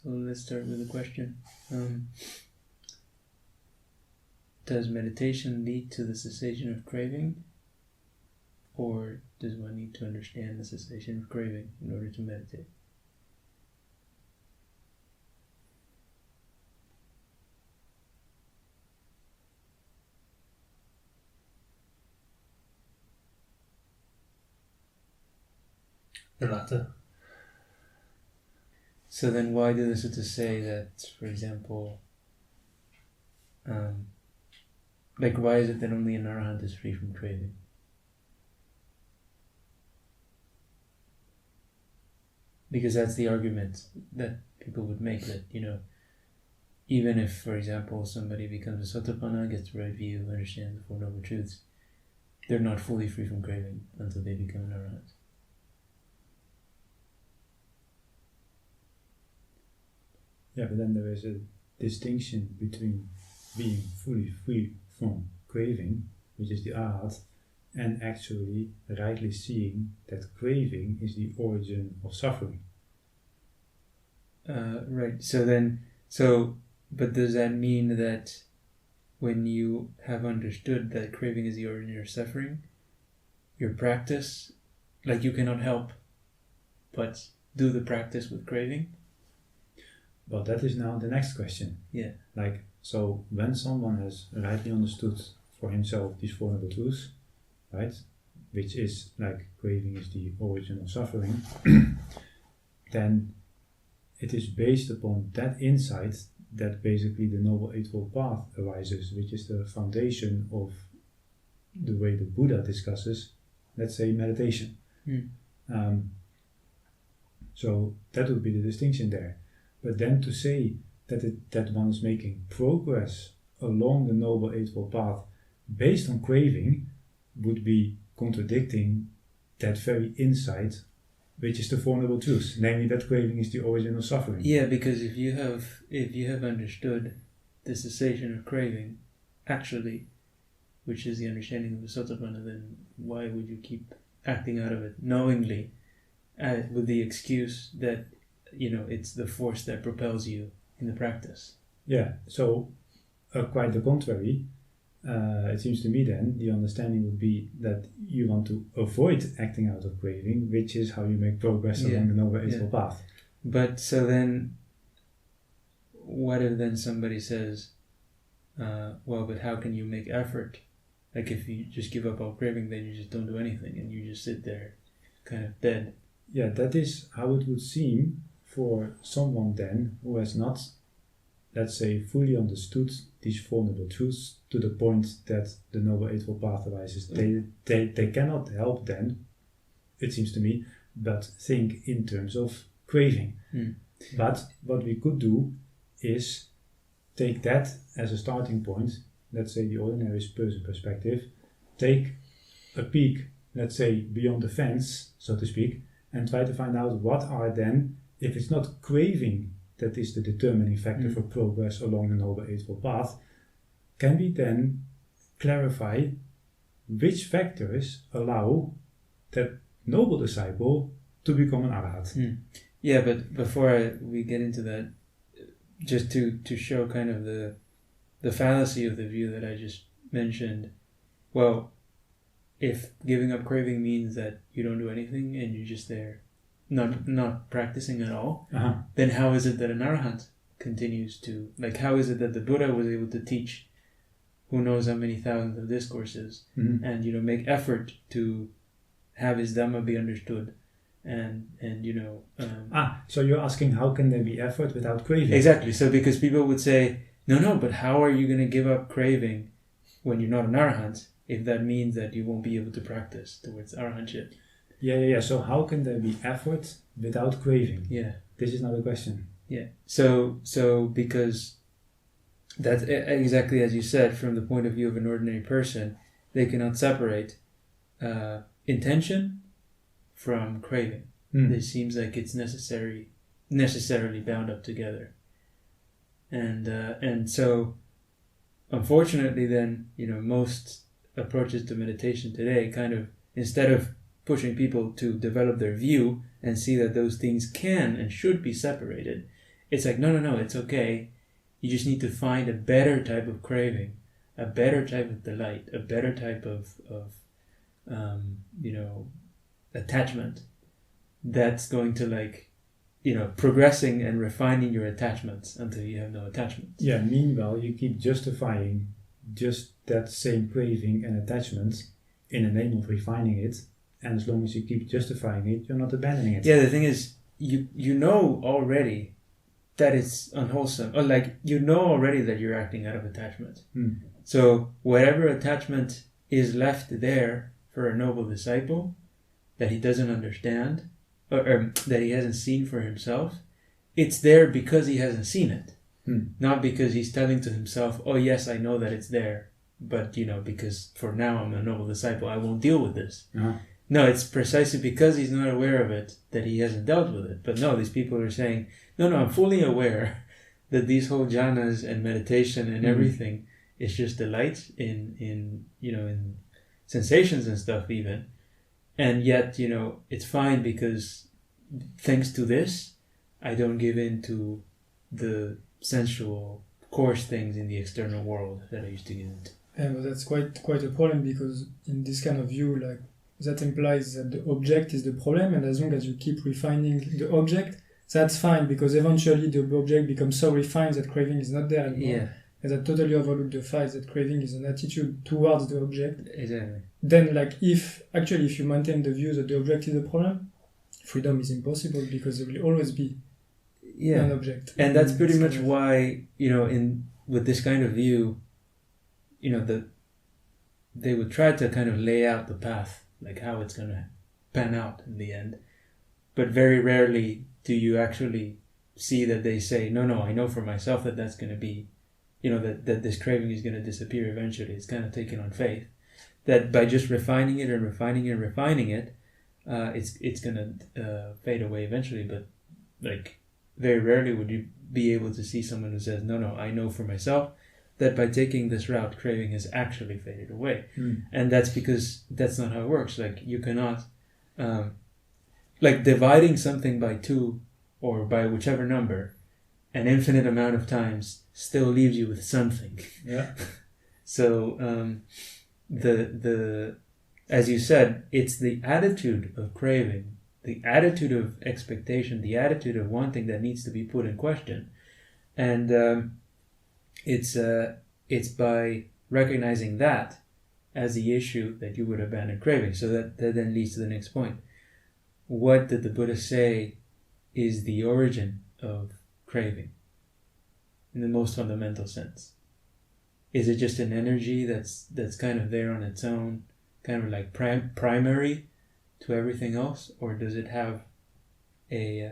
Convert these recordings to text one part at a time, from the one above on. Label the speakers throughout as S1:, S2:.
S1: So let's start with the question. Does meditation lead to the cessation of craving? Or does one need to understand the cessation of craving in order to meditate?
S2: The latter.
S1: So then why do the sutta say that, for example, why is it that only an arahant is free from craving? Because that's the argument that people would make, that, even if, for example, somebody becomes a Sotāpanna, gets the right view, understands the Four Noble Truths, they're not fully free from craving until they become an arahant.
S3: Yeah, but then there is a distinction between being fully free from craving, which is the arhat, and actually rightly seeing that craving is the origin of suffering.
S1: Right. But does that mean that when you have understood that craving is the origin of suffering, your practice, you cannot help but do the practice with craving?
S3: Well, that is now the next question.
S1: Yeah.
S3: So when someone has rightly understood for himself these Four Noble Truths, right, which is craving is the origin of suffering, then it is based upon that insight that basically the Noble Eightfold Path arises, which is the foundation of the way the Buddha discusses, let's say, meditation. So that would be the distinction there. But then to say that one is making progress along the Noble Eightfold Path based on craving would be contradicting that very insight, which is the Four Noble Truths, namely that craving is the origin of suffering.
S1: Yeah, because if you have understood the cessation of craving, actually, which is the understanding of the Sotāpanna, then why would you keep acting out of it knowingly, with the excuse that it's the force that propels you in the practice?
S3: Yeah, so quite the contrary. It seems to me then the understanding would be that you want to avoid acting out of craving, which is how you make progress along the Noble Eightfold Path.
S1: But so then, what if then somebody says, but how can you make effort? If you just give up all craving, then you just don't do anything and you just sit there kind of dead.
S3: Yeah, that is how it would seem for someone then who has not, let's say, fully understood these Four Noble Truths to the point that the Noble Eightfold Path arises. They cannot help then, it seems to me, but think in terms of craving. But what we could do is take that as a starting point, let's say the ordinary person perspective, take a peek, let's say, beyond the fence, so to speak, and try to find out what are then, if it's not craving that is the determining factor for progress along the Noble Eightfold Path, can we then clarify which factors allow that noble disciple to become an arhat?
S1: Yeah, but before we get into that, just to show kind of the fallacy of the view that I just mentioned, well, if giving up craving means that you don't do anything and you're just there not practicing at all, then how is it that an arahant continues to, how is it that the Buddha was able to teach who knows how many thousands of discourses and make effort to have his Dhamma be understood and
S3: so you're asking how can there be effort without craving?
S1: Exactly. So because people would say, no, but how are you going to give up craving when you're not an arahant if that means that you won't be able to practice towards arahantship?
S3: Yeah. So how can there be effort without craving?
S1: Yeah.
S3: This is not a question.
S1: Yeah. So because that's exactly as you said, from the point of view of an ordinary person, they cannot separate intention from craving. It seems like it's necessarily bound up together. And so unfortunately then, most approaches to meditation today kind of, instead of pushing people to develop their view and see that those things can and should be separated, it's like, no, it's okay. You just need to find a better type of craving, a better type of delight, a better type of attachment that's going to like, progressing and refining your attachments until you have no attachments.
S3: Yeah, meanwhile, you keep justifying just that same craving and attachment in the name of refining it, and as long as you keep justifying it, you're not abandoning it.
S1: Yeah, the thing is, you know already that it's unwholesome, or like you know already that you're acting out of attachment. So whatever attachment is left there for a noble disciple that he doesn't understand, or that he hasn't seen for himself, it's there because he hasn't seen it. Not because he's telling to himself, oh yes, I know that it's there, but because for now I'm a noble disciple, I won't deal with this. No, it's precisely because he's not aware of it that he hasn't dealt with it. But no, these people are saying, no, I'm fully aware that these whole jhanas and meditation and everything is just delight in sensations and stuff even. And yet, it's fine because thanks to this, I don't give in to the sensual, coarse things in the external world that I used to give into.
S4: Yeah, but that's quite a problem, because in this kind of view, like, that implies that the object is the problem, and as long as you keep refining the object, that's fine, because eventually the object becomes so refined that craving is not there anymore.
S1: Yeah.
S4: And that totally overlook the fact that craving is an attitude towards the object.
S1: Exactly.
S4: Then, like, if you maintain the view that the object is the problem, freedom is impossible, because there will always be an object.
S1: And that's pretty much why, with this kind of view, they would try to kind of lay out the path, like how it's going to pan out in the end. But very rarely do you actually see that they say, no, I know for myself that that's going to be, that this craving is going to disappear eventually. It's kind of taken on faith. That by just refining it and refining it and refining it, it's going to fade away eventually. But like very rarely would you be able to see someone who says, no, I know for myself that by taking this route, craving has actually faded away. And that's because that's not how it works. Like you cannot, like dividing something by 2 or by whichever number, an infinite amount of times still leaves you with something.
S3: Yeah.
S1: So the as you said, it's the attitude of craving, the attitude of expectation, the attitude of wanting that needs to be put in question. And it's by recognizing that as the issue that you would abandon craving. So that then leads to the next point. What did the Buddha say is the origin of craving in the most fundamental sense? Is it just an energy that's kind of there on its own, kind of like primary to everything else, or does it have a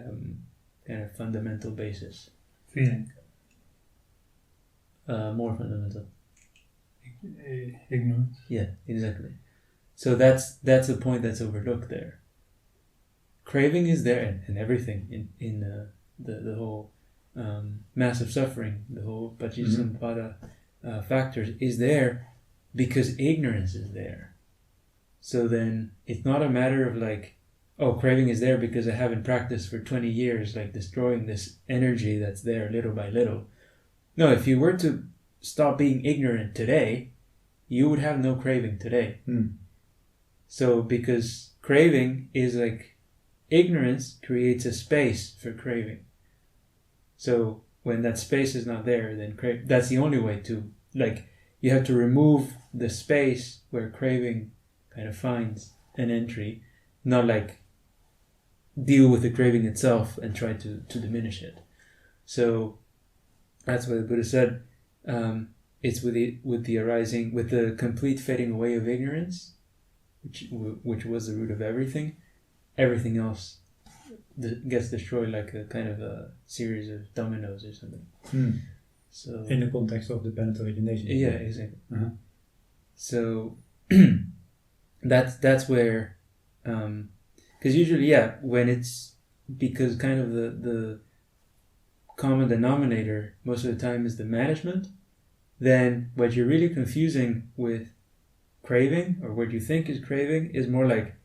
S1: kind of fundamental basis?
S2: Feeling.
S1: More fundamental.
S2: Ignorance.
S1: Yeah, exactly. So that's a point that's overlooked there. Craving is there, and everything in the whole massive suffering, the whole Pacchissamuppada factors is there because ignorance is there. So then it's not a matter of like, oh, craving is there because I haven't practiced for 20 years, like destroying this energy that's there little by little. No, if you were to stop being ignorant today, you would have no craving today. So because craving is like, ignorance creates a space for craving. So when that space is not there, then that's the only way to, like, you have to remove the space where craving kind of finds an entry, not like deal with the craving itself and try to diminish it. So that's what the Buddha said. It's with the complete fading away of ignorance, which was the root of everything. Everything else gets destroyed like a kind of a series of dominoes or something. So
S3: in the context of the planetary nation.
S1: Yeah, exactly. So that's where, because usually, when it's because kind of the common denominator most of the time is the management, then what you're really confusing with craving, or what you think is craving, is more like,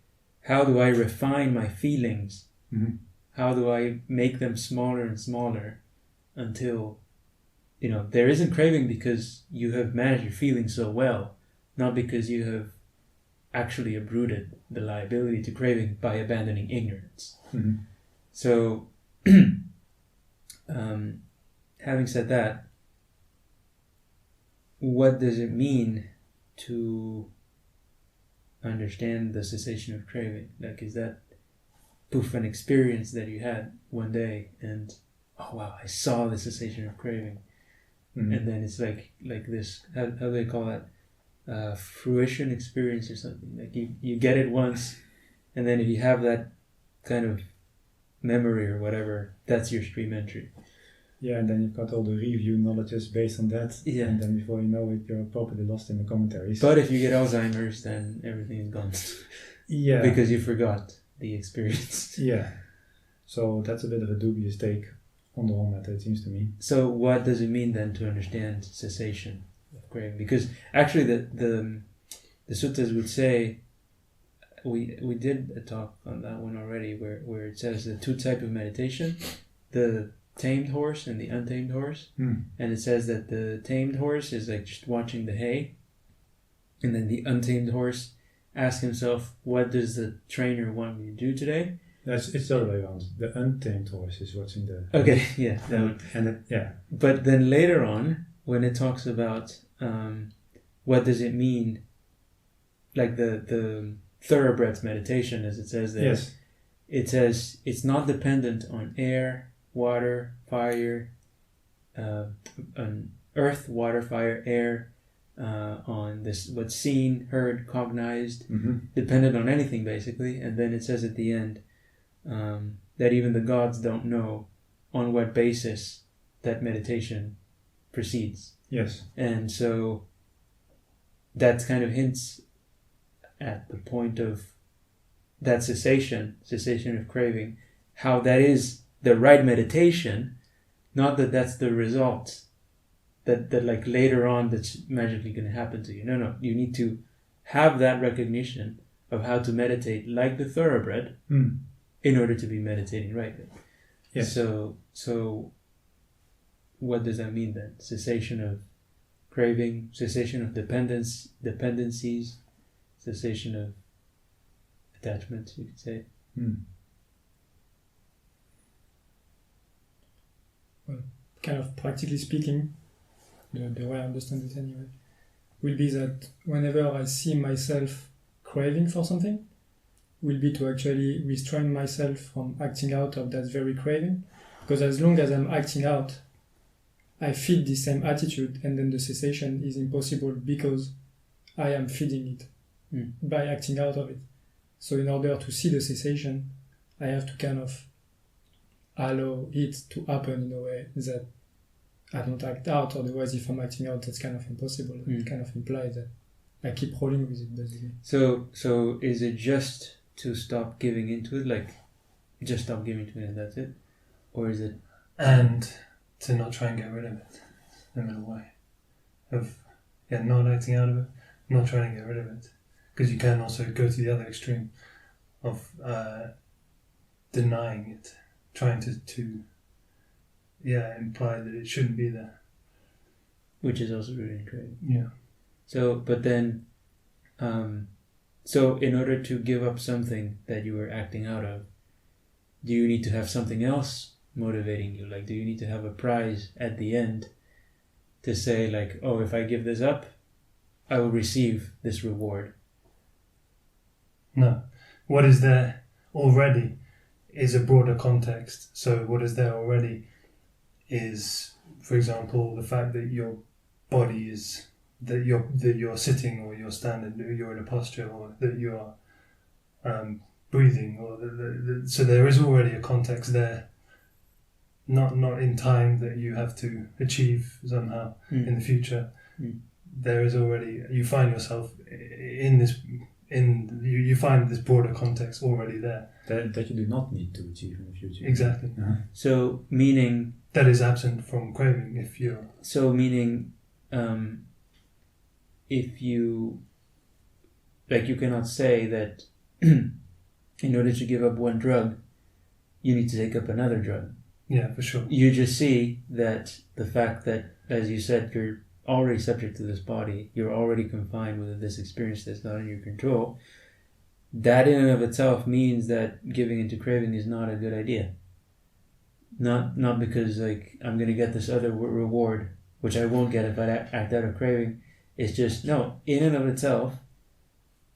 S1: how do I refine my feelings? How do I make them smaller and smaller until, there isn't craving because you have managed your feelings so well, not because you have actually uprooted the liability to craving by abandoning ignorance.
S3: Mm-hmm.
S1: So, having said that, what does it mean to understand the cessation of craving? Like, is that poof, an experience that you had one day and, oh wow, I saw the cessation of craving.
S3: Mm-hmm.
S1: And then it's like this, how do they call that? Fruition experience or something. Like you get it once, and then if you have that kind of memory or whatever, that's your stream entry.
S3: Yeah, and then you've got all the review knowledges based on that.
S1: Yeah.
S3: And then before you know it, you're properly lost in the commentaries.
S1: But if you get Alzheimer's, then everything is gone.
S3: Yeah.
S1: Because you forgot the experience.
S3: Yeah. So that's a bit of a dubious take on the whole matter, it seems to me.
S1: So what does it mean then to understand cessation of craving? Because actually the suttas would say, we did a talk on that one already, where it says the two type of meditation, the tamed horse and the untamed horse. And it says that the tamed horse is like just watching the hay, and then the untamed horse asks himself, what does the trainer want me to do today?
S3: It's the other way around. The untamed horse is watching the...
S1: Okay, yeah.
S3: Yeah.
S1: But then later on, when it talks about what does it mean, like the thoroughbred meditation, as it says there,
S3: Yes.
S1: It says it's not dependent on air, water, fire, on earth, water, fire, air, on this what's seen, heard, cognized, dependent on anything basically. And then it says at the end that even the gods don't know on what basis that meditation proceeds.
S3: Yes.
S1: And so that kind of hints at the point of that cessation of craving, how that is the right meditation, not that that's the result that like later on that's magically going to happen to you. No, you need to have that recognition of how to meditate like the thoroughbred in order to be meditating rightly.
S3: Yes.
S1: So what does that mean then? Cessation of craving, cessation of dependencies, cessation of attachment, you could say.
S4: Well, kind of practically speaking, the way I understand it anyway, will be that whenever I see myself craving for something, will be to actually restrain myself from acting out of that very craving. Because as long as I'm acting out, I feed the same attitude, and then the cessation is impossible because I am feeding it by acting out of it. So in order to see the cessation, I have to kind of allow it to happen in a way that I don't act out. Otherwise, if I'm acting out, that's kind of impossible. It kind of implies that I keep rolling with it, basically.
S1: So is it just to stop giving into it, like just stop giving to it and that's it? Or is it...
S2: And to not try and get rid of it, the middle way. Of not acting out of it, not trying to get rid of it. Because you can also go to the other extreme of denying it, trying to imply that it shouldn't be there.
S1: Which is also rooted in craving.
S2: Yeah.
S1: So, but then, so in order to give up something that you were acting out of, do you need to have something else motivating you? Like, do you need to have a prize at the end to say, like, oh, if I give this up, I will receive this reward?
S2: No. What is there already is a broader context. So what is there already is, for example, the fact that your body is, that you're sitting or you're standing, that you're in a posture, or that you are breathing, or so there is already a context there, not in time that you have to achieve somehow in the future. There is already, you find yourself in this, you find this broader context already there.
S3: That you do not need to achieve in the future.
S2: Exactly.
S1: So meaning...
S2: That is absent from craving if you're...
S1: So meaning, if you... Like, you cannot say that in order to give up one drug, you need to take up another drug.
S2: Yeah, for sure.
S1: You just see that the fact that, as you said, you're already subject to this body, you're already confined with this experience that's not in your control, that in and of itself means that giving into craving is not a good idea. Not because like I'm gonna get this other reward, which I won't get if I act out of craving. It's just no. In and of itself,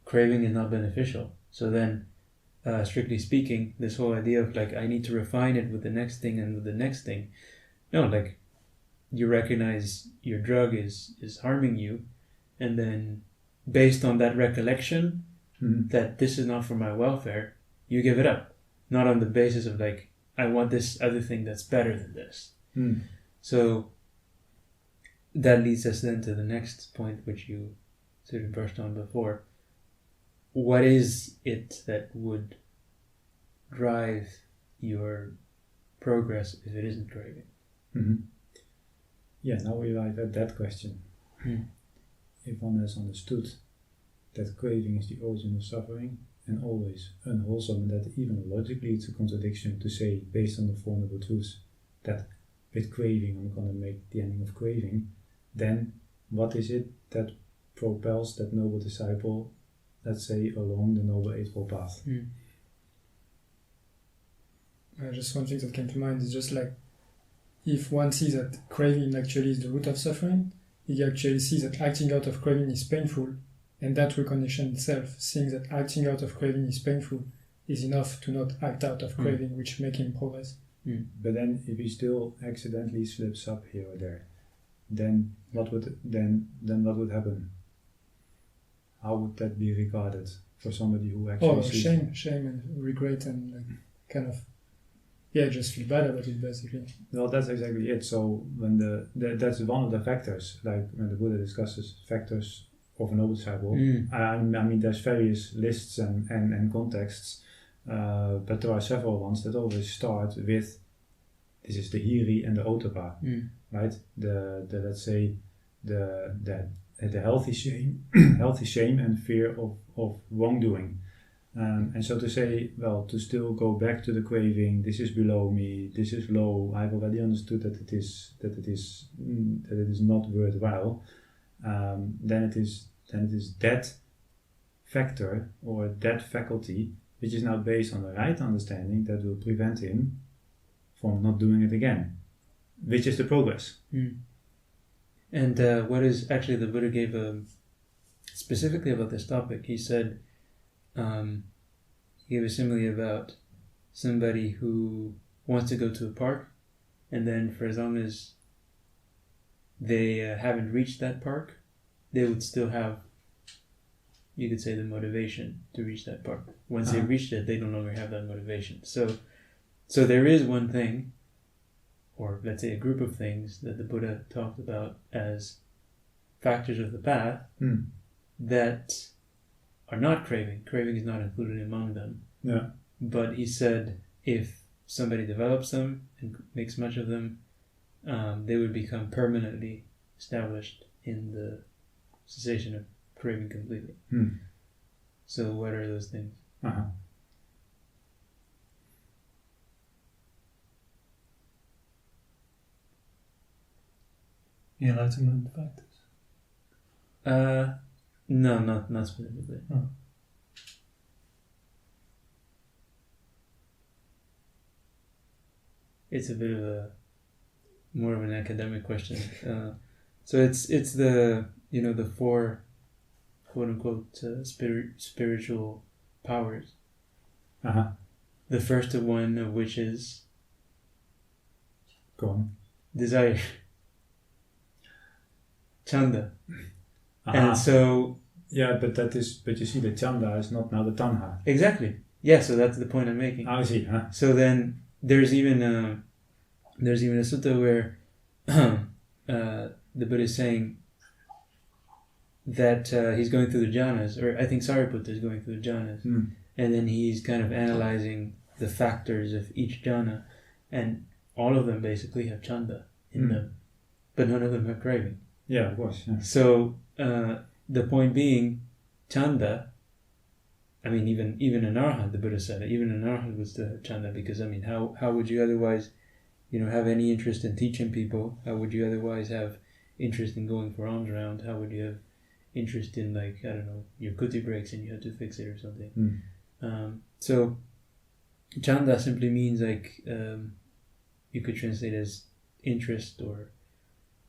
S1: craving is not beneficial. So then, strictly speaking, this whole idea of like I need to refine it with the next thing and with the next thing. No, like you recognize your drug is harming you, and then based on that recollection that this is not for my welfare, you give it up. Not on the basis of like I want this other thing that's better than this. So that leads us then to the next point, which you sort of brushed on before. What is it that would drive your progress if it isn't craving?
S3: Yeah, now we arrive at that question. If one has understood that craving is the origin of suffering and always unwholesome, and that even logically it's a contradiction to say, based on the Four Noble Truths, that with craving I'm going to make the ending of craving, then what is it that propels that noble disciple, let's say, along the Noble Eightfold Path?
S4: Just one thing that came to mind is just like, if one sees that craving actually is the root of suffering, he actually sees that acting out of craving is painful, and that recognition itself, seeing that acting out of craving is painful, is enough to not act out of craving, which make him progress.
S3: But then, if he still accidentally slips up here or there, then what would happen? How would that be regarded for somebody who actually sees
S4: shame and regret and like kind of just feel bad about it basically.
S3: Well, that's exactly it. So when that's one of the factors, like when the Buddha discusses factors of a noble disciple. I mean, there's various lists and contexts, but there are several ones that always start with this is the hiri and the otapa, right? The let's say the healthy shame, healthy shame and fear of wrongdoing. And so to say, well, to still go back to the craving, this is below me, this is low, I've already understood that it is not worthwhile, then it is that factor or that faculty which is now based on the right understanding that will prevent him from not doing it again, which is the progress.
S1: And what is actually the Buddha gave specifically about this topic, he said, he gave a simile about somebody who wants to go to a park, and then for as long as they haven't reached that park, they would still have, you could say, the motivation to reach that park. Once they reached it, they no longer have that motivation. So there is one thing, or let's say a group of things that the Buddha talked about as factors of the path that are not craving. Craving is not included among them.
S3: Yeah.
S1: But he said if somebody develops them and makes much of them, they would become permanently established in the cessation of craving completely. So what are those things?
S2: The enlightenment factors?
S1: No, not specifically. It's a bit of more of an academic question. So it's the the four quote unquote spiritual powers. The first one of which is desire, chanda. And so
S3: but you see the chanda is not now the tanha.
S1: Exactly. Yeah, so that's the point I'm making.
S3: I see.
S1: So then there's even a sutta where the Buddha is saying that he's going through the jhanas, or I think Sariputta is going through the jhanas, and then he's kind of analyzing the factors of each jhana, and all of them basically have chanda in them, but none of them have craving.
S3: Yeah, of course. Yeah.
S1: So the point being, chanda, I mean, even an arhat, the Buddha said it, even an arhat would still have chanda, because I mean, how would you otherwise have any interest in teaching people? How would you otherwise have interest in going for alms round? How would you have interest in, like, I don't know, your kuti breaks and you have to fix it or something? So chanda simply means, like, you could translate as interest or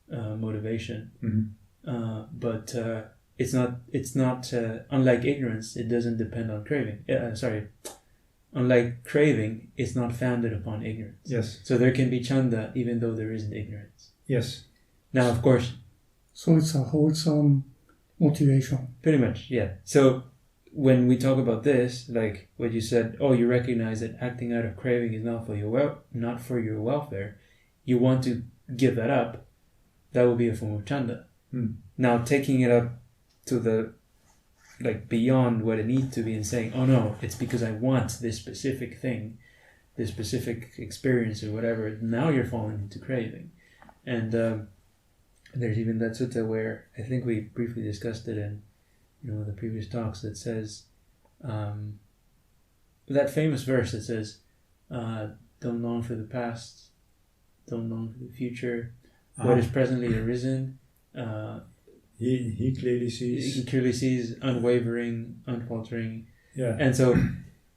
S1: motivation. But it's not unlike ignorance, it doesn't depend on craving. Unlike craving, it's not founded upon ignorance.
S3: Yes.
S1: So there can be chanda even though there isn't ignorance.
S3: Yes.
S1: Now, of course,
S5: So it's a wholesome motivation.
S1: pretty much, yeah. So when we talk about this, like what you said, you recognize that acting out of craving is not for your welfare. You want to give that up. That will be a form of chanda. Now, taking it up to the, like, beyond what it needs to be and saying, oh no, it's because I want this specific thing, this specific experience or whatever, now you're falling into craving. And there's even that sutta where, I think we briefly discussed it in one of the previous talks, that says, that famous verse that says, don't long for the past, don't long for the future, what is presently arisen.
S3: He clearly sees.
S1: He clearly sees, unwavering, unfaltering.
S3: Yeah.
S1: And so,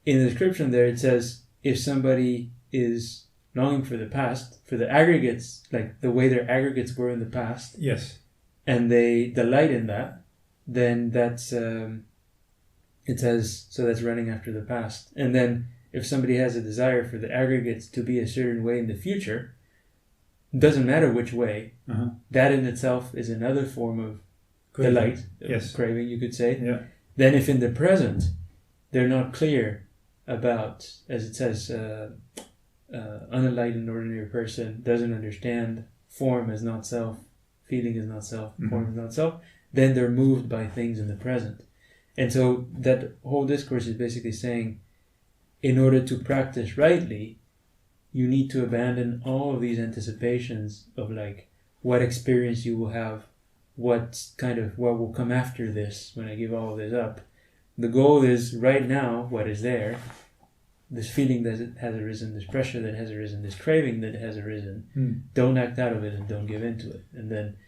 S1: in the description there, it says, if somebody is longing for the past, for the aggregates, like the way their aggregates were in the past,
S3: Yes.
S1: and they delight in that, then that's, it says, so that's running after the past. And then, if somebody has a desire for the aggregates to be a certain way in the future, doesn't matter which way, that in itself is another form of delight,
S3: Yes.
S1: craving, you could say.
S3: Yeah.
S1: Then if in the present they're not clear about, as it says, unenlightened ordinary person doesn't understand form as not self, feeling is not self, form is not self, then they're moved by things in the present. And so that whole discourse is basically saying, in order to practice rightly, you need to abandon all of these anticipations of, like, what experience you will have, what will come after this when I give all of this up. The goal is right now, what is there, this feeling that has arisen, this pressure that has arisen, this craving that has arisen, don't act out of it and don't give into it. And then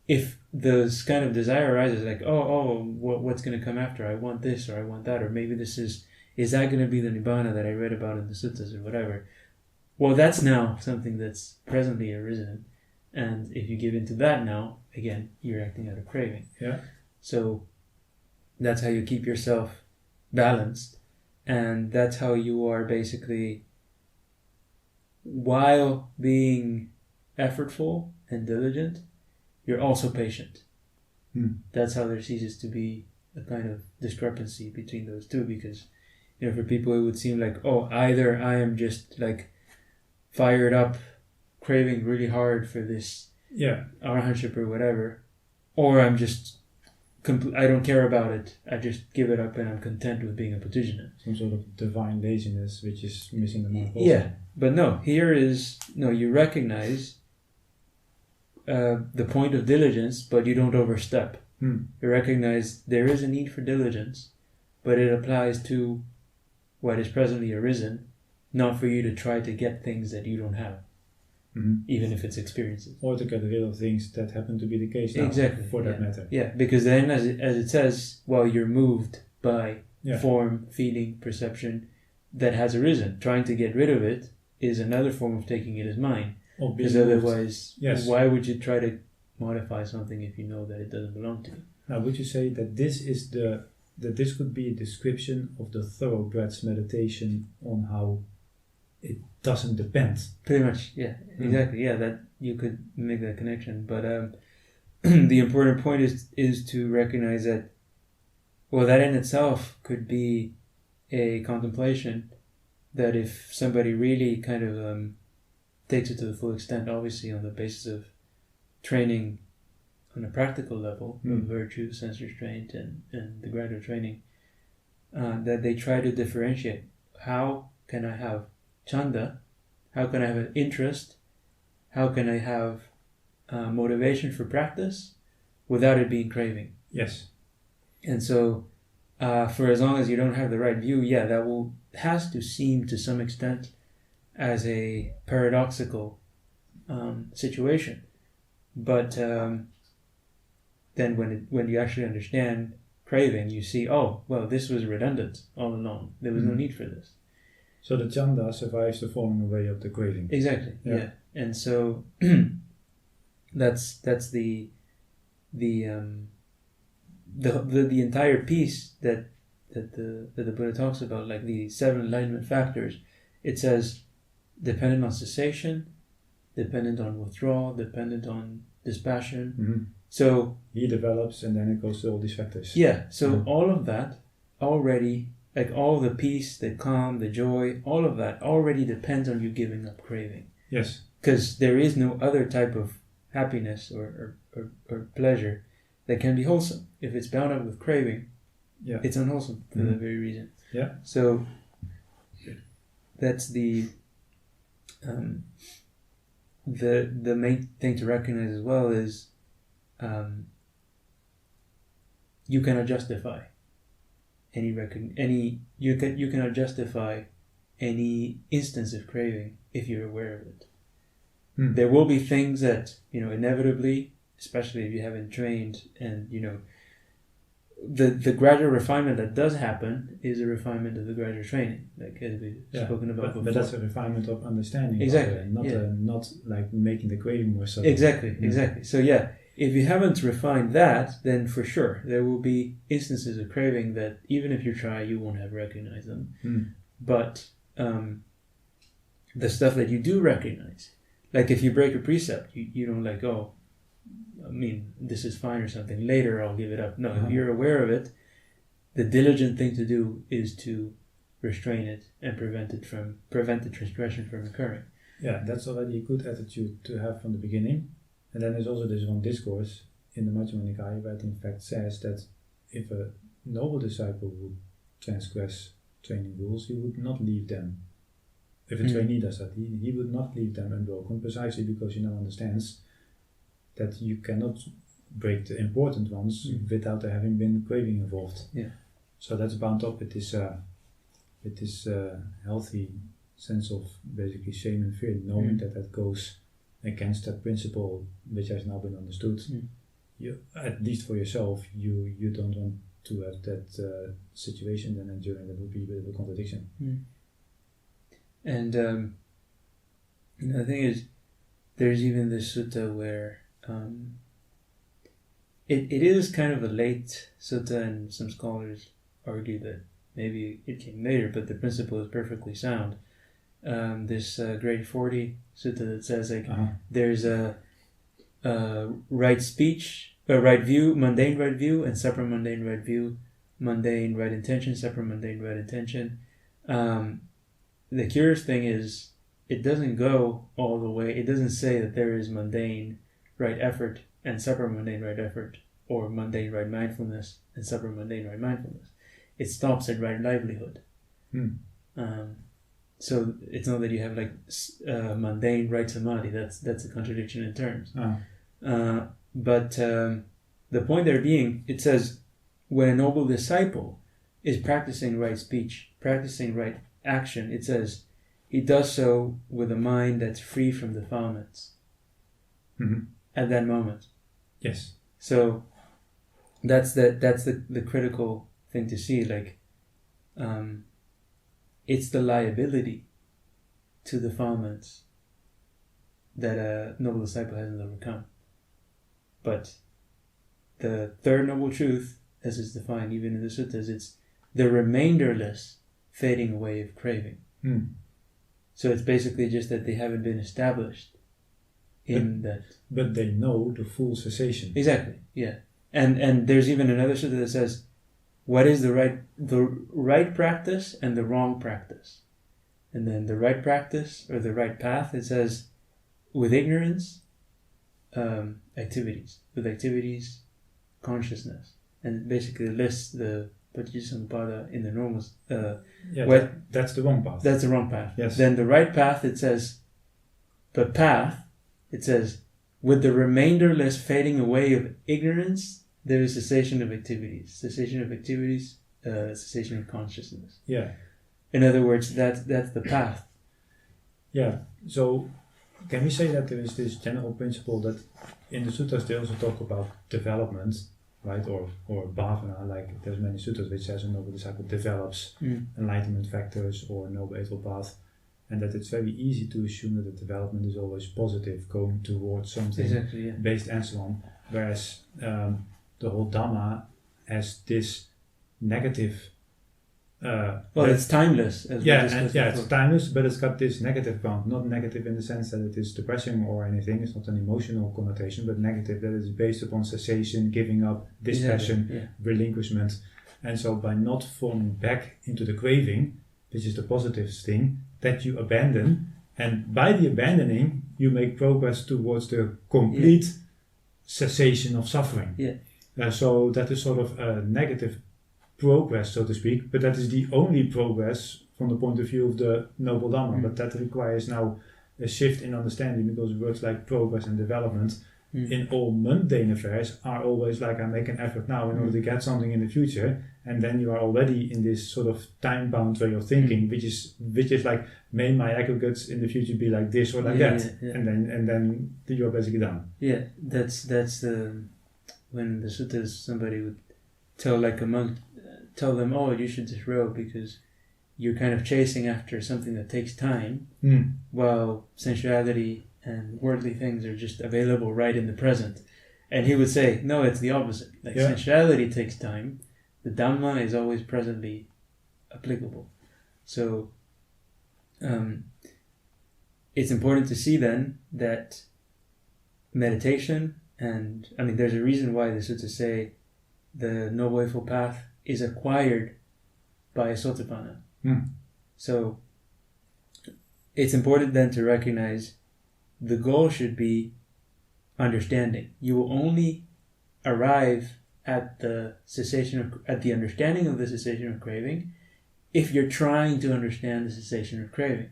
S1: if this kind of desire arises, like, what's going to come after? I want this or I want that, or maybe this is that going to be the Nibbana that I read about in the suttas or whatever? Well, that's now something that's presently arisen. And if you give into that now, again, you're acting out of craving.
S3: Yeah.
S1: So that's how you keep yourself balanced. And that's how you are basically, while being effortful and diligent, you're also patient. That's how there ceases to be a kind of discrepancy between those two, because, for people it would seem like, either I am just like fired up, craving really hard for this arahantship or whatever, or I'm just I don't care about it, I just give it up and I'm content with being a puthujjana.
S3: Some sort of divine laziness which is missing the mark also.
S1: Yeah, but you recognize the point of diligence, but you don't overstep. You recognize there is a need for diligence, but it applies to what is presently arisen, not for you to try to get things that you don't have, even if it's experiences.
S3: Or to get rid of things that happen to be the case now,
S1: exactly,
S3: for that matter.
S1: Yeah, because then, as it says, you're moved by form, feeling, perception that has arisen. Trying to get rid of it is another form of taking it as mine. Because otherwise, why would you try to modify something if you know that it doesn't belong to you?
S3: Now, would you say that this could be a description of the thoroughbred's meditation on how it doesn't depend?
S1: Pretty much, yeah, exactly. Yeah, that you could make that connection. But the important point is to recognize that, that in itself could be a contemplation that if somebody really kind of takes it to the full extent, obviously on the basis of training on a practical level, of virtue, sense restraint, and the gradual training, that they try to differentiate. How can I have chanda? How can I have an interest? How can I have motivation for practice without it being craving?
S3: Yes.
S1: And so, for as long as you don't have the right view, that has to seem to some extent as a paradoxical situation. But then when you actually understand craving, you see, oh, well, this was redundant all along. There was no need for this.
S3: So the chanda survives the falling away of the craving.
S1: Exactly. Yeah. And so that's the entire piece that the Buddha talks about, like the 7 enlightenment factors. It says dependent on cessation, dependent on withdrawal, dependent on dispassion. So
S3: he develops, and then it goes to all these factors.
S1: Yeah. So all of that already, like all the peace, the calm, the joy, all of that already depends on you giving up craving.
S3: Yes.
S1: Because there is no other type of happiness or pleasure that can be wholesome. If it's bound up with craving, it's unwholesome for that very reason.
S3: Yeah.
S1: So that's the main thing to recognize as well is you cannot justify you cannot justify any instance of craving if you're aware of it. There will be things that, inevitably, especially if you haven't trained, and the gradual refinement that does happen is a refinement of the gradual training, like as we've spoken about before.
S3: But that's a refinement of understanding.
S1: Exactly.
S3: Not like making the craving more subtle.
S1: Exactly. So if you haven't refined that, then for sure there will be instances of craving that even if you try, you won't have recognized them. But the stuff that you do recognize, like if you break a precept, you don't like, oh, this is fine or something, later I'll give it up. No, if you're aware of it, the diligent thing to do is to restrain it and prevent the transgression from occurring.
S3: Yeah, that's already a good attitude to have from the beginning. And then there's also this one discourse in the Majjhima Nikaya where it in fact says that if a noble disciple would transgress training rules, he would not leave them. If a trainee does that, he would not leave them unbroken, precisely because he now understands that you cannot break the important ones without there having been craving involved.
S1: Yeah.
S3: So that's bound up with this healthy sense of basically shame and fear, knowing that goes against that principle which has now been understood. You, at least for yourself, you don't want to have that situation then enduring. That would be a bit of a contradiction.
S1: And the thing is, there's even this sutta where it is kind of a late sutta, and some scholars argue that maybe it came later, but the principle is perfectly sound. This grade 40 sutta that says there's a right speech, a right view, mundane right view, and separate mundane right view, mundane right intention, separate mundane right intention. The curious thing is, it doesn't go all the way. It doesn't say that there is mundane right effort and separate mundane right effort, or mundane right mindfulness and separate mundane right mindfulness. It stops at right livelihood. So it's not that you have like mundane right samadhi. That's a contradiction in terms. But the point there being, it says when a noble disciple is practicing right speech, practicing right action, it says he does so with a mind that's free from defilements at that moment.
S3: Yes.
S1: So that's the critical thing to see. Like, it's the liability to defilements that a noble disciple hasn't overcome. But the third noble truth, as is defined even in the suttas, it's the remainderless fading away of craving. So it's basically just that they haven't been established in that.
S3: But they know the full cessation.
S1: Exactly, yeah. And there's even another sutta that says, what is the right practice and the wrong practice? And then the right practice or the right path, it says, with ignorance, activities. With activities, consciousness. And basically lists the Paticcasamuppada in the normal...
S3: that's the wrong path.
S1: That's the wrong path.
S3: Yes.
S1: Then the right path, it says, the path, it says, with the remainderless fading away of ignorance, there is cessation of activities. Cessation of activities, cessation of consciousness.
S3: Yeah.
S1: In other words, that's the path.
S3: Yeah. So can we say that there is this general principle that in the sutras they also talk about development, right? Or bhavana, like there's many sutras which says a noble disciple develops enlightenment factors or noble eightfold path, and that it's very easy to assume that the development is always positive, going towards something
S1: Exactly, yeah.
S3: based and so on. Whereas the whole Dhamma has this negative.
S1: It's timeless. As we discussed
S3: it's
S1: before.
S3: timeless, but it's got this negative ground. Not negative in the sense that it is depressing or anything. It's not an emotional connotation, but negative that it is based upon cessation, giving up, dispassion,
S1: Yeah.
S3: relinquishment. And so by not falling back into the craving, which is the positive thing, that you abandon, and by the abandoning, you make progress towards the complete cessation of suffering.
S1: Yeah.
S3: So that is sort of a negative progress, so to speak, but that is the only progress from the point of view of the Noble Dhamma. But that requires now a shift in understanding, because words like progress and development in all mundane affairs are always like, I make an effort now in order to get something in the future, and then you are already in this sort of time-bound way of thinking, which is like, may my aggregates in the future be like this or like that, and then you are basically done.
S1: Yeah, that's when the suttas, somebody would tell like a monk, tell them, oh, you should disrobe because you're kind of chasing after something that takes time, while sensuality and worldly things are just available right in the present. And he would say, no, it's the opposite. Like sensuality takes time, the Dhamma is always presently applicable. So it's important to see then that meditation, and I mean, there's a reason why the suttas say the Noble Eightfold Path is acquired by a Sotāpanna. So it's important then to recognize the goal should be understanding. You will only arrive at the understanding of the cessation of craving if you're trying to understand the cessation of craving.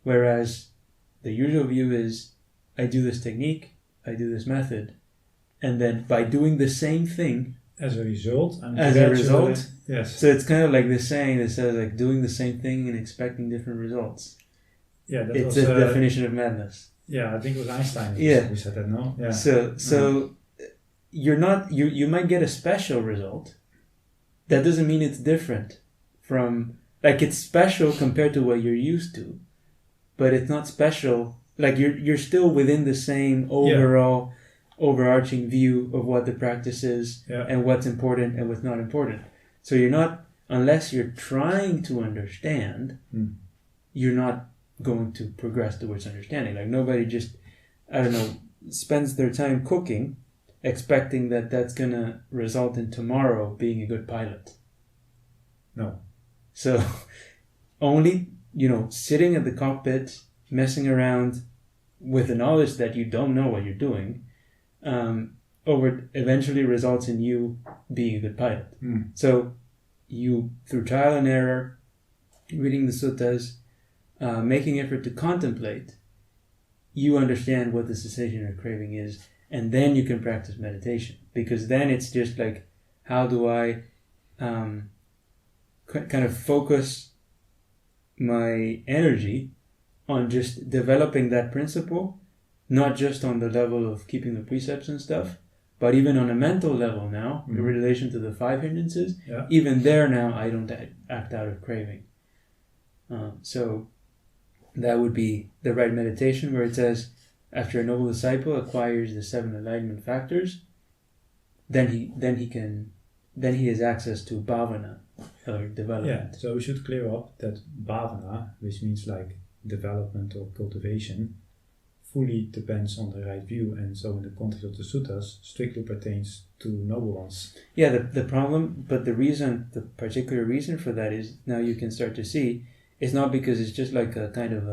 S1: Whereas the usual view is, I do this technique, I do this method, and then by doing the same thing,
S3: as a result, yes.
S1: So it's kind of like this saying that says like doing the same thing and expecting different results.
S3: Yeah,
S1: it's a definition of madness.
S3: Yeah, I think it was Einstein who said that. No, yeah.
S1: So you're not you might get a special result. That doesn't mean it's different from, like, it's special compared to what you're used to, but it's not special. Like you're still within the same overall overarching view of what the practice is and what's important and what's not important. So you're not, unless you're trying to understand, you're not going to progress towards understanding. Like nobody just, I don't know, spends their time cooking expecting that that's going to result in tomorrow being a good pilot.
S3: No.
S1: So only, sitting at the cockpit, messing around with the knowledge that you don't know what you're doing, eventually results in you being a good pilot. So you, through trial and error, reading the suttas, making effort to contemplate, you understand what the cessation of craving is, and then you can practice meditation. Because then it's just like, how do I kind of focus my energy on just developing that principle, not just on the level of keeping the precepts and stuff, but even on a mental level now, in relation to the 5 hindrances, even there now I don't act out of craving. So that would be the right meditation, where it says, after a noble disciple acquires the 7 enlightenment factors, then he has access to bhavana, or development.
S3: Yeah, so we should clear up that bhavana, which means like development or cultivation, fully depends on the right view, and so in the context of the suttas, strictly pertains to noble ones.
S1: Yeah, the problem, but the particular reason for that is, now you can start to see, it's not because it's just like a kind of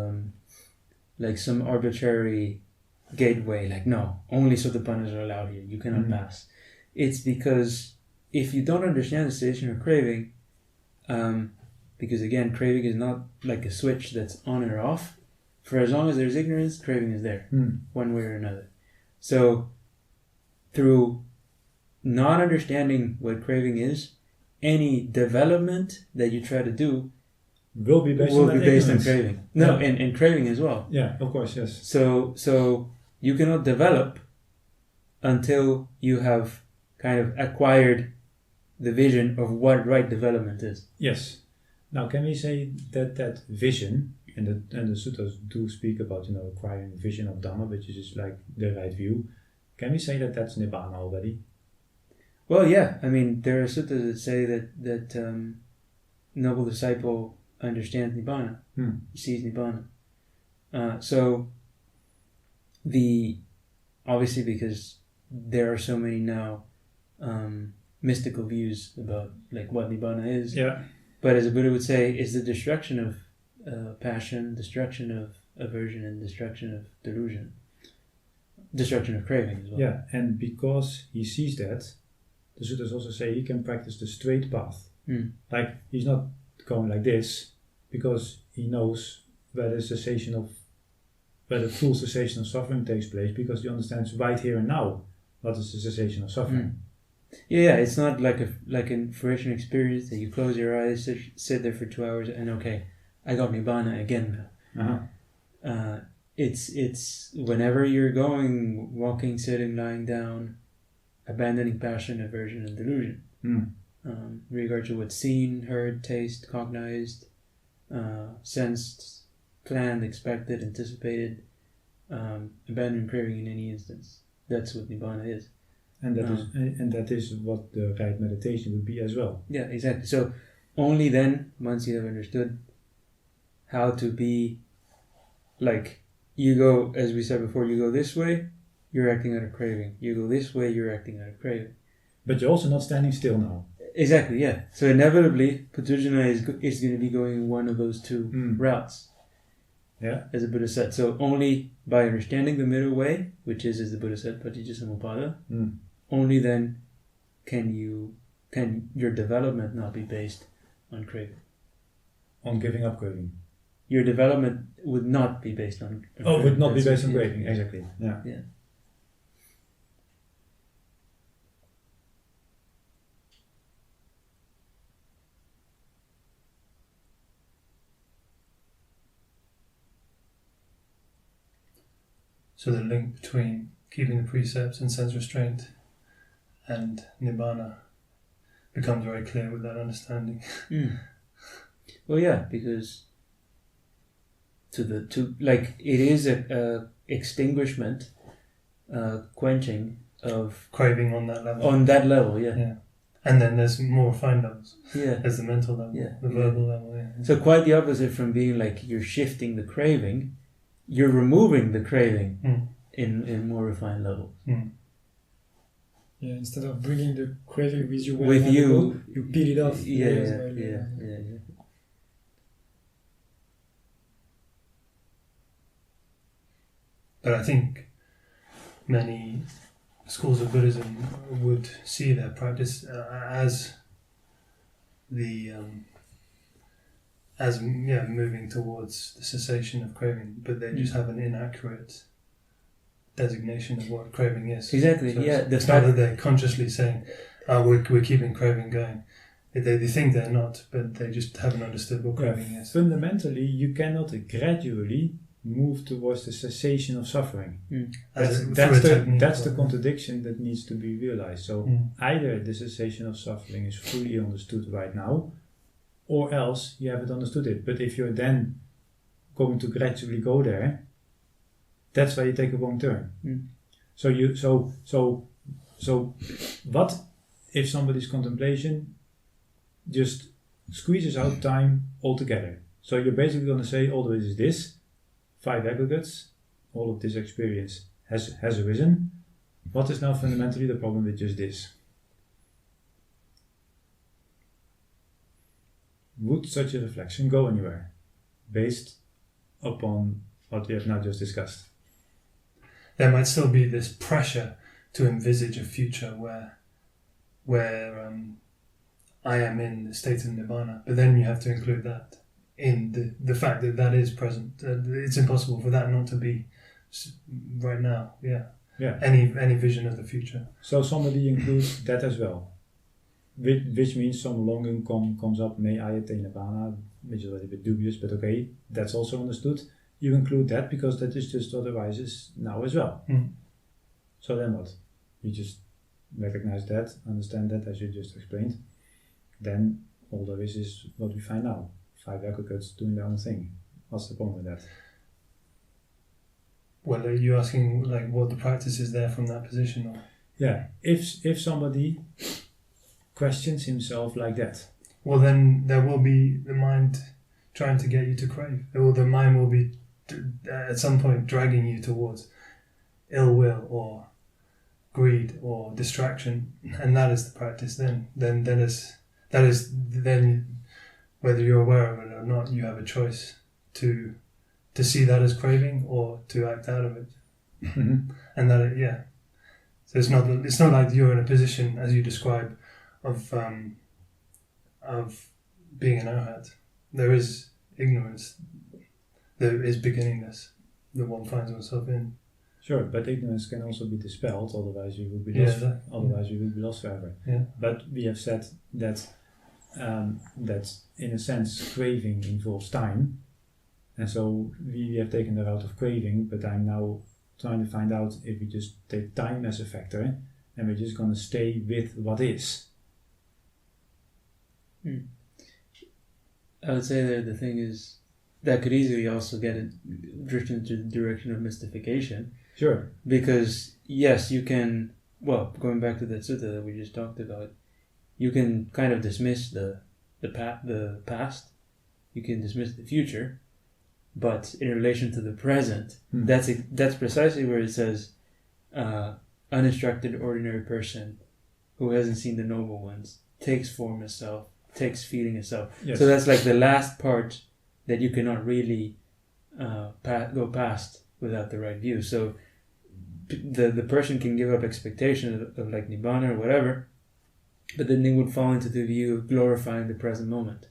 S1: like some arbitrary gateway, like no, only Sotāpannas are allowed here, you cannot pass. It's because if you don't understand the cessation of craving, because again, craving is not like a switch that's on or off. For as long as there's ignorance, craving is there, one way or another. So, through not understanding what craving is, any development that you try to do
S3: will be based
S1: will
S3: on
S1: be based on
S3: ignorance.
S1: craving. No,
S3: Yeah.
S1: and craving as well.
S3: Yeah, of course, yes.
S1: So you cannot develop until you have kind of acquired the vision of what right development is.
S3: Yes. Now, can we say that vision, and the sutras do speak about, acquiring vision of Dhamma, which is just like the right view. Can we say that that's Nibbana already?
S1: Well, yeah. I mean, there are sutras that say that noble disciple understands Nibbana, he sees Nibbana. So obviously because there are so many now mystical views about like what Nibbana is.
S3: Yeah.
S1: But as a Buddha would say, it's the destruction of passion, destruction of aversion, and destruction of delusion. Destruction of craving as well.
S3: Yeah, and because he sees that, the sutras also say he can practice the straight path. Like, he's not going like this, because he knows where the full cessation of suffering takes place, because he understands right here and now what is the cessation of suffering.
S1: Yeah, it's not like a fruition experience that you close your eyes, sit there for 2 hours, and okay, I got Nibbana again now. It's whenever you're going, walking, sitting, lying down, abandoning passion, aversion, and delusion. Regard to what's seen, heard, tasted, cognized, sensed, planned, expected, anticipated, abandoning craving in any instance. That's what Nibbana is.
S3: And that is what the right meditation would be as well.
S1: Yeah, exactly. So only then, once you have understood how to be like, you go, as we said before, you go this way, you're acting out of craving. You go this way, you're acting out of craving.
S3: But you're also not standing still now.
S1: Exactly, yeah. So inevitably, Puthujjana is going to be going one of those two routes.
S3: Yeah.
S1: As the Buddha said. So only by understanding the middle way, which is, as the Buddha said, Paticca only then can your development not be based on craving.
S3: On giving up craving.
S1: Your development would not be based on
S3: would not be based on craving, exactly. Yeah.
S2: So the link between keeping the precepts and sense restraint and Nibbana becomes very clear with that understanding.
S1: Well, yeah, because it is a extinguishment, quenching of
S2: craving on that level.
S1: On that level, yeah.
S2: And then there's more refined levels.
S1: Yeah.
S2: There's the mental level, the verbal level. Yeah.
S1: So quite the opposite from being like you're shifting the craving, you're removing the craving in more refined levels.
S4: Yeah, instead of bringing the craving with you, you peel it off.
S1: Yeah.
S2: But I think many schools of Buddhism would see their practice as moving towards the cessation of craving, but they just have an inaccurate designation of what craving is.
S1: Exactly.
S2: So
S1: The
S2: it's
S1: fact
S2: not that they're consciously saying, we're keeping craving going. They think they're not, but they just haven't understood what craving is.
S3: Fundamentally, you cannot gradually move towards the cessation of suffering. That's the contradiction that needs to be realized. So either the cessation of suffering is fully understood right now, or else you haven't understood it. But if you're then going to gradually go there, that's why you take a wrong turn. So what if somebody's contemplation just squeezes out time altogether? So you're basically going to say all there is this, 5 aggregates, all of this experience has arisen. What is now fundamentally the problem with just this? Would such a reflection go anywhere based upon what we have now just discussed?
S2: There might still be this pressure to envisage a future where I am in the state of Nibbana, but then you have to include that in the fact that is present. It's impossible for that not to be right now. Yeah. Any vision of the future.
S3: So somebody includes that as well. which means some longing comes up, may I attain Nibbana, which is already a bit dubious, but okay, that's also understood. You include that because that is just what arises now as well. So then what? You just recognize that, understand that as you just explained. Then all there is what we find now. 5 aggregates doing their own thing. What's the point with that?
S2: Well, are you asking like what the practice is there from that position? Or?
S3: Yeah, if somebody questions himself like that.
S2: Well, then there will be the mind trying to get you to crave. Or the mind will be at some point dragging you towards ill will or greed or distraction, and that is the practice. Then whether you're aware of it or not, you have a choice to see that as craving or to act out of it. And that so it's not like you're in a position, as you describe, of being an arhat. There is ignorance, there is beginningness that one finds oneself in.
S3: Sure, but ignorance can also be dispelled, otherwise you would be lost. Otherwise you would be lost forever.
S2: Yeah.
S3: But we have said that that in a sense craving involves time, and so we have taken that out of craving. But I'm now trying to find out if we just take time as a factor, and we're just going to stay with what is.
S1: I would say that the thing is that could easily also drift into the direction of mystification.
S3: Sure.
S1: Because yes, you can. Well, going back to that sutta that we just talked about, you can kind of dismiss the past. You can dismiss the future, but in relation to the present, that's precisely where it says, uninstructed ordinary person who hasn't seen the noble ones takes form as self, takes feeling as self.
S3: Yes.
S1: So that's like the last part that you cannot really go past without the right view. So the person can give up expectation of like Nibbana or whatever, but then they would fall into the view of glorifying the present moment,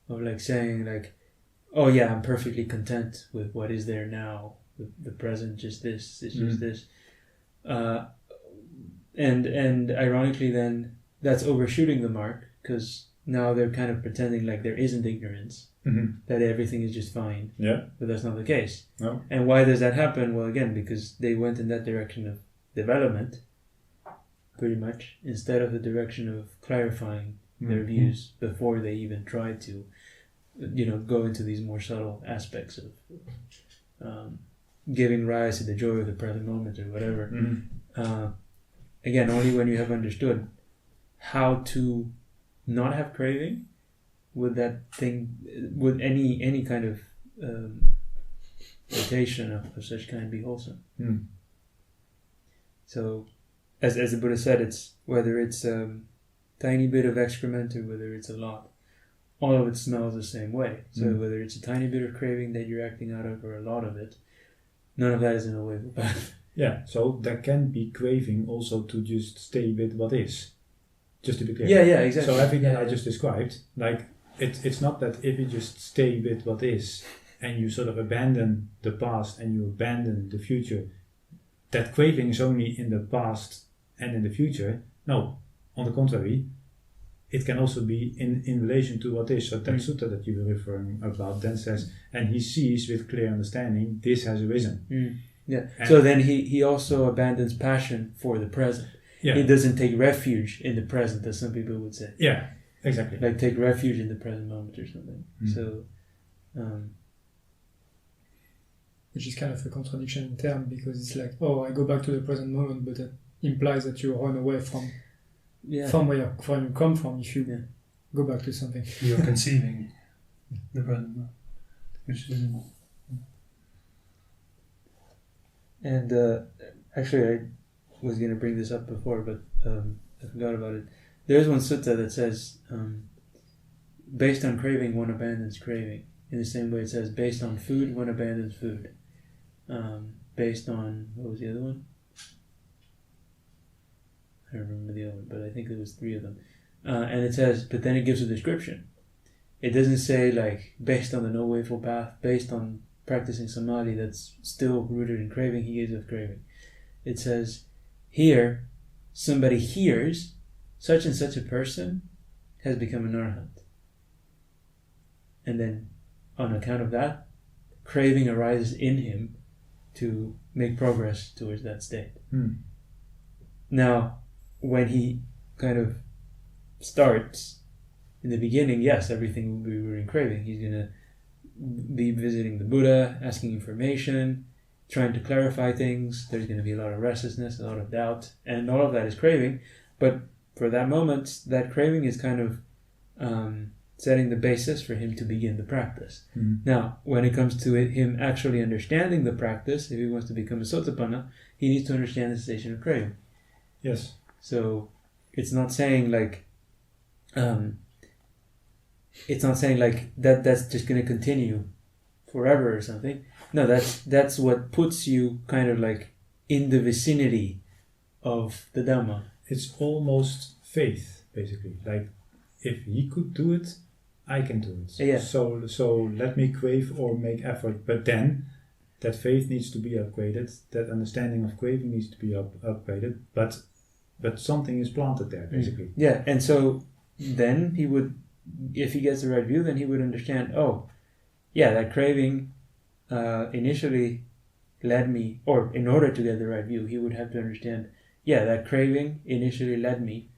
S1: of like saying like, oh yeah, I'm perfectly content with what is there now, with the present, just this, it's just this. And ironically then, that's overshooting the mark, because now they're kind of pretending like there isn't ignorance, that everything is just fine.
S3: Yeah.
S1: But that's not the case.
S3: No.
S1: And why does that happen? Well, again, because they went in that direction of development, pretty much, instead of the direction of clarifying their views before they even tried to, go into these more subtle aspects of giving rise to the joy of the present moment or whatever. Again, only when you have understood how to not have craving, would that thing, would any kind of rotation of such kind be wholesome. So, as the Buddha said, it's whether it's a tiny bit of excrement or whether it's a lot, all of it smells the same way. So whether it's a tiny bit of craving that you're acting out of or a lot of it, none of that is in a way of path.
S3: Yeah, so there can be craving also to just stay with what is. Just to be clear.
S1: Yeah, exactly.
S3: So everything I just described, like it's not that if you just stay with what is and you sort of abandon the past and you abandon the future, that craving is only in the past and in the future. No, on the contrary, it can also be in relation to what is. So that sutta that you were referring about then says, and he sees with clear understanding, this has arisen.
S1: Yeah.
S3: And
S1: so then he also abandons passion for the present.
S3: Yeah.
S1: He doesn't take refuge in the present, as some people would say.
S3: Yeah, exactly.
S1: Like take refuge in the present moment or something. So,
S4: which is kind of a contradiction in terms, because it's like, oh, I go back to the present moment, but that implies that you run away from where you come from if you go back to something.
S2: You're conceiving the present moment, which is.
S1: And actually, I was going to bring this up before, but I forgot about it. There's one sutta that says, based on craving, one abandons craving. In the same way it says, based on food, one abandons food. Based on, what was the other one? I don't remember the other one, but I think there was 3 of them. And it says, but then it gives a description. It doesn't say like, based on the no Eightfold path, based on practicing samadhi that's still rooted in craving, he gives up craving. It says, here, somebody hears such and such a person has become an arhat. And then, on account of that, craving arises in him to make progress towards that state. Now, when he kind of starts, in the beginning, yes, everything will be rooted in craving. He's going to be visiting the Buddha, asking information, trying to clarify things. There's going to be a lot of restlessness, a lot of doubt, and all of that is craving. But for that moment, that craving is kind of setting the basis for him to begin the practice. Now, when it comes to him actually understanding the practice, if he wants to become a Sotāpanna, he needs to understand the cessation of craving.
S3: Yes.
S1: So it's not saying like that's just going to continue forever or something. No, that's what puts you kind of like in the vicinity of the Dhamma.
S3: It's almost faith, basically. Like, if he could do it, I can do it.
S1: Yeah.
S3: So let me crave or make effort. But then that faith needs to be upgraded. That understanding of craving needs to be upgraded. But something is planted there, basically.
S1: Yeah, and so then he would, if he gets the right view, then he would understand, oh, yeah, that craving initially led me, or in order to get the right view, he would have to understand, yeah, that craving initially led me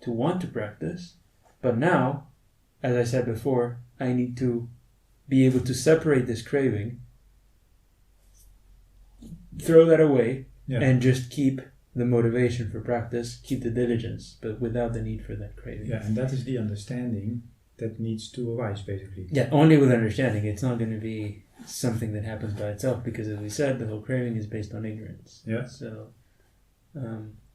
S1: to want to practice, but now, as I said before, I need to be able to separate this craving, throw that away, and just keep the motivation for practice, keep the diligence, but without the need for that craving.
S3: Yeah, and that is the understanding that needs to arise, basically.
S1: Yeah, only with understanding. It's not going to be something that happens by itself, because as we said, the whole craving is based on ignorance.
S3: Yeah.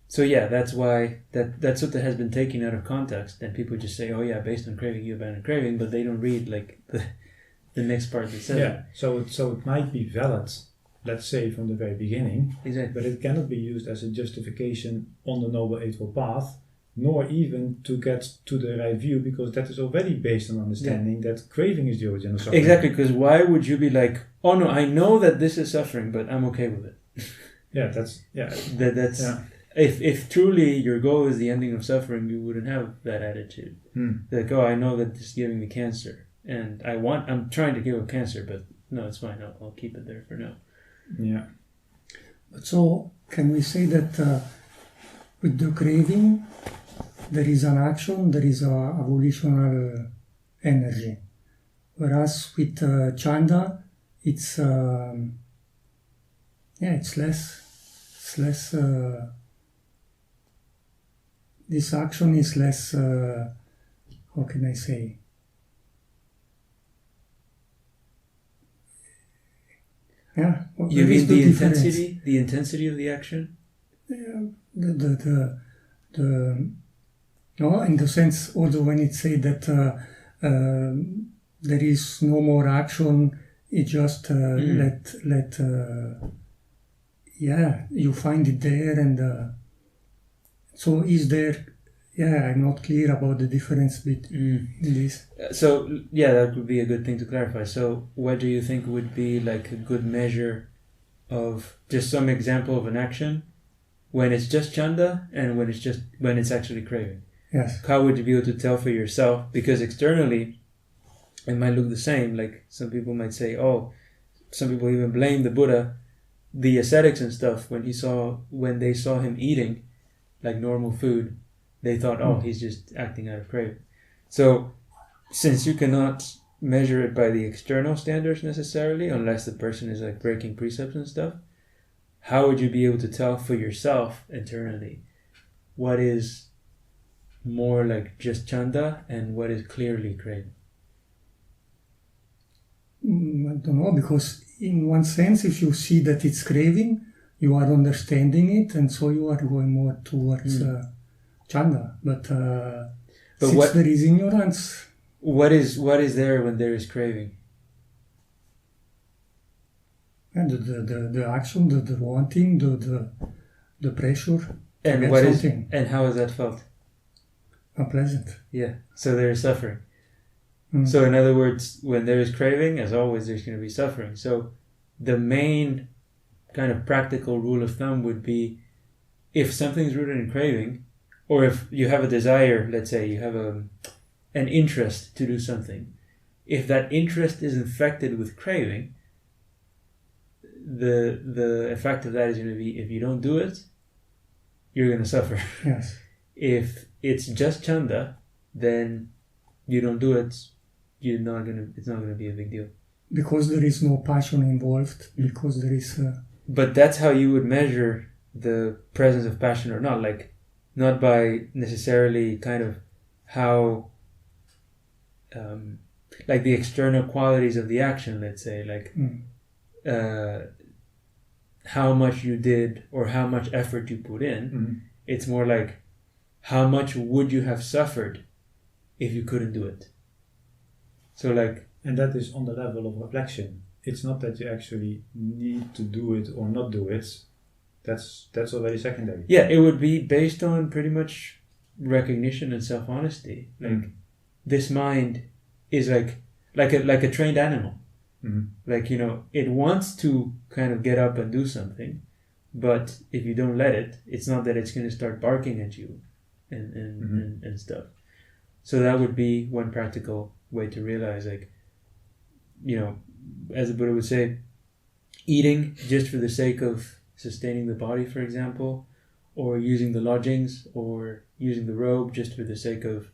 S1: So yeah, that's why that sutta has been taken out of context, and people just say, oh yeah, based on craving you abandon craving, but they don't read like the next part that says it.
S3: So it might be valid, let's say, from the very beginning,
S1: Exactly.
S3: but it cannot be used as a justification on the Noble Eightfold Path, nor even to get to the right view, because that is already based on understanding that craving is the origin of suffering.
S1: Exactly, because why would you be like, oh no, I know that this is suffering, but I'm okay with it.
S3: That's
S1: If truly your goal is the ending of suffering, you wouldn't have that attitude. Like, oh, I know that this is giving me cancer, and I'm trying to give up cancer, but no, it's fine. I'll keep it there for now.
S3: Yeah.
S5: So, can we say that with the craving, there is an action, there is a volitional energy, whereas with chanda, it's less. This action is less. How can I say? Yeah.
S1: You mean the intensity? The intensity of the action?
S5: No, in the sense, although when it say that there is no more action, it just you find it there, and so is there. Yeah, I'm not clear about the difference between this.
S1: So, yeah, that would be a good thing to clarify. So, what do you think would be like a good measure of just some example of an action when it's just chanda and when it's actually craving?
S5: Yes.
S1: How would you be able to tell for yourself? Because externally, it might look the same. Like some people might say, oh, some people even blame the Buddha, the ascetics and stuff, when they saw him eating like normal food. They thought, oh, he's just acting out of craving. So, since you cannot measure it by the external standards necessarily, unless the person is like breaking precepts and stuff, how would you be able to tell for yourself internally what is more like just chanda and what is clearly craving?
S5: I don't know, because in one sense, if you see that it's craving, you are understanding it, and so you are going more towards chanda. But since there is ignorance,
S1: what is there when there is craving?
S5: And the action, the wanting, the pressure.
S1: And and how is that felt?
S5: Unpleasant.
S1: Yeah. So there is suffering. So in other words, when there is craving, as always, there's going to be suffering. So the main kind of practical rule of thumb would be, if something's rooted in craving, or if you have a desire, let's say you have an interest to do something, if that interest is infected with craving, the effect of that is going to be, if you don't do it, you're going to suffer.
S5: Yes.
S1: If it's just chanda, then you don't do it, it's not going to be a big deal.
S5: Because there is no passion involved, because there is...
S1: But that's how you would measure the presence of passion or not. Like, not by necessarily kind of how, like the external qualities of the action, let's say, like how much you did or how much effort you put in.
S3: Mm-hmm.
S1: It's more like, how much would you have suffered if you couldn't do it? So like...
S3: And that is on the level of reflection. It's not that you actually need to do it or not do it. That's already secondary.
S1: Yeah, it would be based on pretty much recognition and self-honesty. Like, this mind is like a trained animal.
S3: Mm-hmm.
S1: Like, it wants to kind of get up and do something, but if you don't let it, it's not that it's going to start barking at you and stuff. So that would be one practical way to realize, like, as the Buddha would say, eating just for the sake of sustaining the body, for example, or using the lodgings or using the robe just for the sake of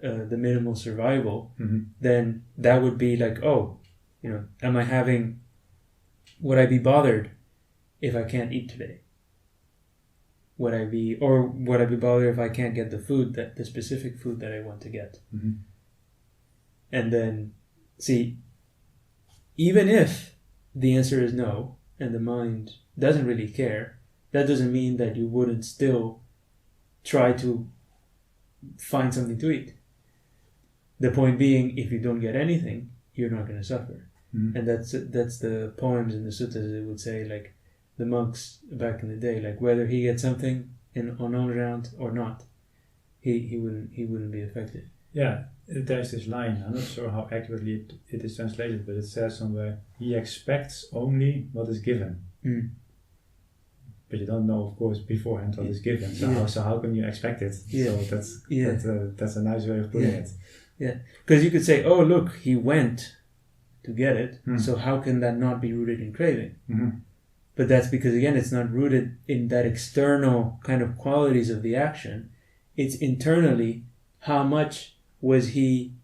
S1: the minimal survival, then that would be like, would I be bothered if I can't eat today? Would I be bothered if I can't get the specific food that I want to get?
S3: Mm-hmm.
S1: And then, see, even if the answer is no, and the mind doesn't really care, that doesn't mean that you wouldn't still try to find something to eat. The point being, if you don't get anything, you're not going to suffer.
S3: Mm-hmm.
S1: And that's the poems and the suttas that would say, like, the monks back in the day, like, whether he gets something on round or not, he wouldn't be affected.
S3: Yeah, there's this line, I'm not sure how accurately it is translated, but it says somewhere, he expects only what is given.
S1: Mm.
S3: But you don't know, of course, beforehand what is given. So how can you expect it?
S1: Yeah.
S3: So that's a nice way of putting it.
S1: Yeah, because you could say, oh, look, he went to get it, so how can that not be rooted in craving?
S3: Mm-hmm.
S1: But that's because, again, it's not rooted in that external kind of qualities of the action. It's internally, how much was he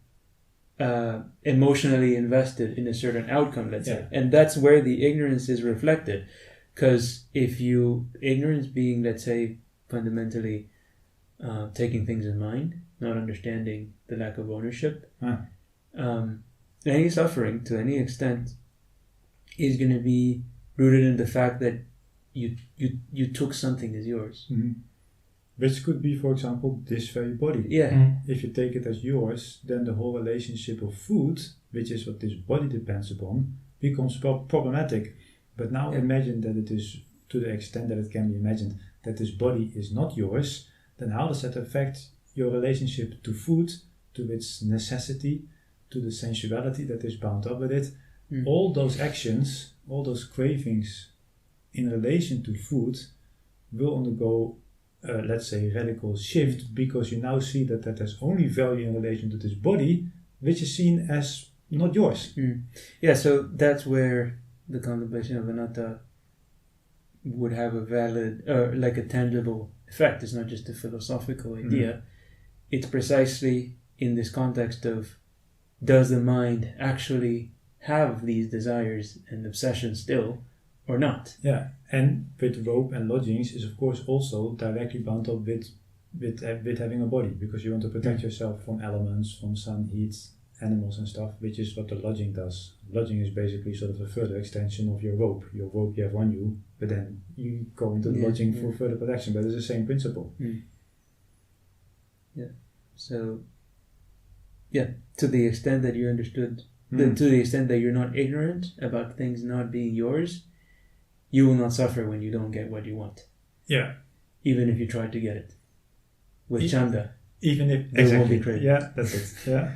S1: emotionally invested in a certain outcome, let's say. And that's where the ignorance is reflected. Because ignorance being, let's say, fundamentally taking things in mind, not understanding the lack of ownership, any suffering to any extent is going to be rooted in the fact that you took something as yours.
S3: Mm-hmm. Which could be, for example, this very body.
S1: Yeah.
S3: Mm-hmm. If you take it as yours, then the whole relationship of food, which is what this body depends upon, becomes problematic. But now imagine that it is, to the extent that it can be imagined, that this body is not yours, then how does that affect your relationship to food, to its necessity, to the sensuality that is bound up with it? Mm. All those actions, all those cravings in relation to food will undergo, let's say, radical shift, because you now see that has only value in relation to this body, which is seen as not yours.
S1: Mm. Yeah, so that's where the contemplation of anatta would have a valid, like a tangible effect. It's not just a philosophical idea. It's precisely in this context of, does the mind actually have these desires and obsessions still or not?
S3: Yeah, and with rope and lodgings is of course also directly bound up with having a body, because you want to protect yourself from elements, from sun, heat, animals and stuff, which is what the lodging does. Lodging is basically sort of a further extension of your rope. Your rope you have on you, but then you go into the lodging for further protection, but it's the same principle.
S1: Mm. Yeah. So, to the extent that you understood, to the extent that you're not ignorant about things not being yours, you will not suffer when you don't get what you want.
S3: Yeah.
S1: Even if you try to get it. With chanda.
S3: Even if
S1: there won't be craving.
S3: Yeah, that's it. Yeah.